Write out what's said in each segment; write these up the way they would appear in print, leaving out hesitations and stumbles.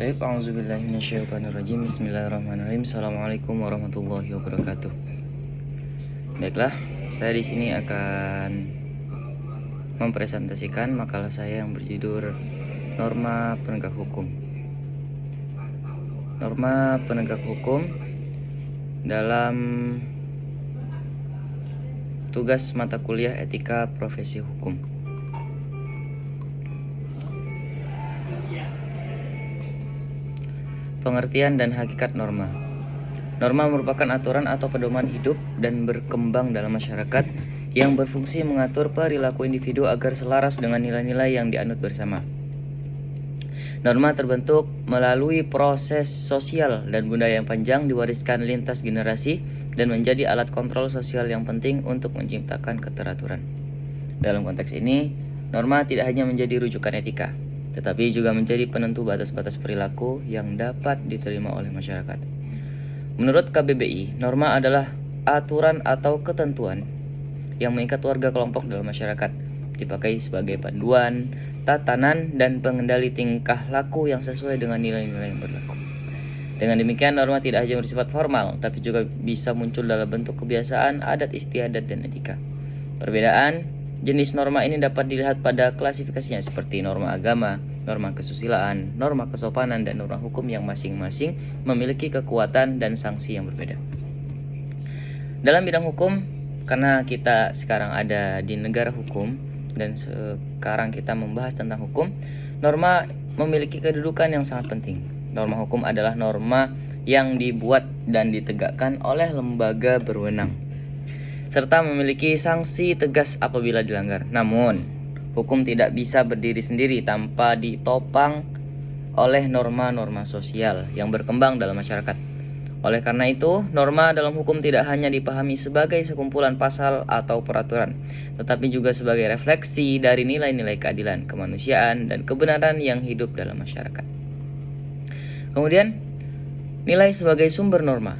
Taib, a'udzubillahi minasyaitonirrajim. Bismillahirrahmanirrahim. Assalamualaikum warahmatullahi wabarakatuh. Baiklah, saya di sini akan mempresentasikan makalah saya yang berjudul Norma Penegak Hukum. Norma penegak hukum dalam tugas mata kuliah Etika Profesi Hukum. Pengertian dan hakikat norma. Norma merupakan aturan atau pedoman hidup dan berkembang dalam masyarakat yang berfungsi mengatur perilaku individu agar selaras dengan nilai-nilai yang dianut bersama. Norma terbentuk melalui proses sosial dan budaya yang panjang, diwariskan lintas generasi, dan menjadi alat kontrol sosial yang penting untuk menciptakan keteraturan. Dalam konteks ini, norma tidak hanya menjadi rujukan etika, tetapi juga menjadi penentu batas-batas perilaku yang dapat diterima oleh masyarakat. Menurut KBBI, norma adalah aturan atau ketentuan yang mengikat warga kelompok dalam masyarakat, dipakai sebagai panduan, tatanan, dan pengendali tingkah laku yang sesuai dengan nilai-nilai yang berlaku. Dengan demikian, norma tidak hanya bersifat formal, tapi juga bisa muncul dalam bentuk kebiasaan, adat istiadat, dan etika. Perbedaan jenis norma ini dapat dilihat pada klasifikasinya seperti norma agama, norma kesusilaan, norma kesopanan, dan norma hukum yang masing-masing memiliki kekuatan dan sanksi yang berbeda. Dalam bidang hukum, karena kita sekarang ada di negara hukum dan sekarang kita membahas tentang hukum, norma memiliki kedudukan yang sangat penting. Norma hukum adalah norma yang dibuat dan ditegakkan oleh lembaga berwenang, serta memiliki sanksi tegas apabila dilanggar. Namun, hukum tidak bisa berdiri sendiri tanpa ditopang oleh norma-norma sosial yang berkembang dalam masyarakat. Oleh karena itu, norma dalam hukum tidak hanya dipahami sebagai sekumpulan pasal atau peraturan, tetapi juga sebagai refleksi dari nilai-nilai keadilan, kemanusiaan, dan kebenaran yang hidup dalam masyarakat. Kemudian, nilai sebagai sumber norma.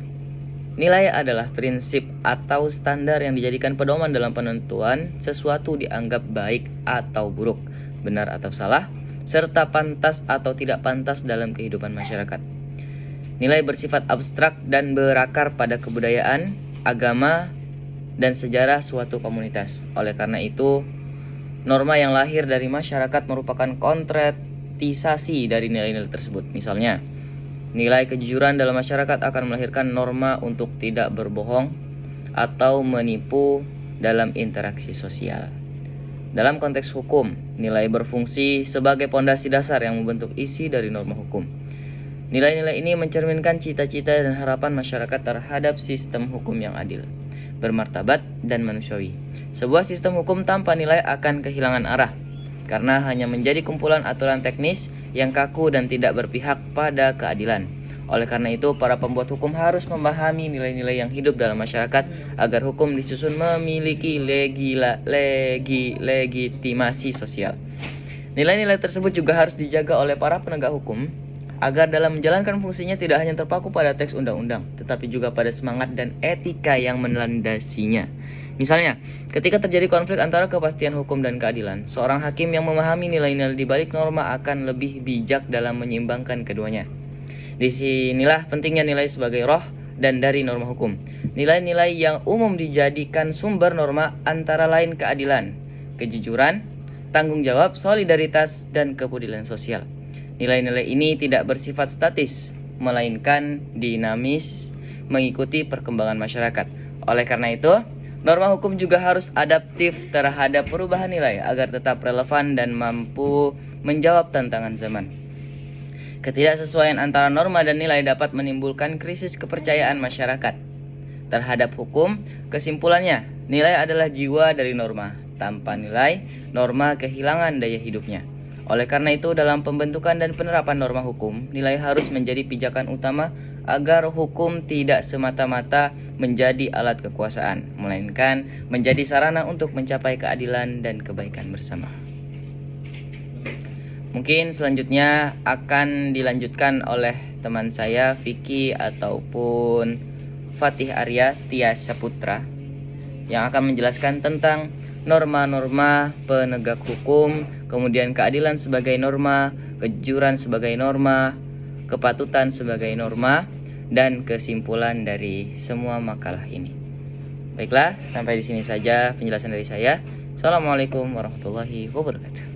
Nilai adalah prinsip atau standar yang dijadikan pedoman dalam penentuan sesuatu dianggap baik atau buruk, benar atau salah, serta pantas atau tidak pantas dalam kehidupan masyarakat. Nilai bersifat abstrak dan berakar pada kebudayaan, agama, dan sejarah suatu komunitas. Oleh karena itu, norma yang lahir dari masyarakat merupakan konkretisasi dari nilai-nilai tersebut. Misalnya, nilai kejujuran dalam masyarakat akan melahirkan norma untuk tidak berbohong atau menipu dalam interaksi sosial. Dalam konteks hukum, nilai berfungsi sebagai pondasi dasar yang membentuk isi dari norma hukum. Nilai-nilai ini mencerminkan cita-cita dan harapan masyarakat terhadap sistem hukum yang adil, bermartabat, dan manusiawi. Sebuah sistem hukum tanpa nilai akan kehilangan arah, karena hanya menjadi kumpulan aturan teknis yang kaku dan tidak berpihak pada keadilan. Oleh karena itu, para pembuat hukum harus memahami nilai-nilai yang hidup dalam masyarakat agar hukum disusun memiliki legitimasi sosial. Nilai-nilai tersebut juga harus dijaga oleh para penegak hukum agar dalam menjalankan fungsinya tidak hanya terpaku pada teks undang-undang, tetapi juga pada semangat dan etika yang melandasinya. Misalnya, ketika terjadi konflik antara kepastian hukum dan keadilan, seorang hakim yang memahami nilai-nilai di balik norma akan lebih bijak dalam menyeimbangkan keduanya. Disinilah pentingnya nilai sebagai roh dan dari norma hukum. Nilai-nilai yang umum dijadikan sumber norma antara lain keadilan, kejujuran, tanggung jawab, solidaritas, dan kepedulian sosial. Nilai-nilai ini tidak bersifat statis, melainkan dinamis, mengikuti perkembangan masyarakat. Oleh karena itu, norma hukum juga harus adaptif terhadap perubahan nilai agar tetap relevan dan mampu menjawab tantangan zaman. Ketidaksesuaian antara norma dan nilai dapat menimbulkan krisis kepercayaan masyarakat terhadap hukum. Kesimpulannya, nilai adalah jiwa dari norma. Tanpa nilai, norma kehilangan daya hidupnya. Oleh karena itu, dalam pembentukan dan penerapan norma hukum, nilai harus menjadi pijakan utama agar hukum tidak semata-mata menjadi alat kekuasaan, melainkan menjadi sarana untuk mencapai keadilan dan kebaikan bersama. Mungkin selanjutnya akan dilanjutkan oleh teman saya Vicky ataupun Fatih Arya Tias Saputra yang akan menjelaskan tentang norma-norma penegak hukum, kemudian keadilan sebagai norma, kejujuran sebagai norma, kepatutan sebagai norma, dan kesimpulan dari semua makalah ini. Baiklah, sampai di sini saja penjelasan dari saya. Assalamualaikum warahmatullahi wabarakatuh.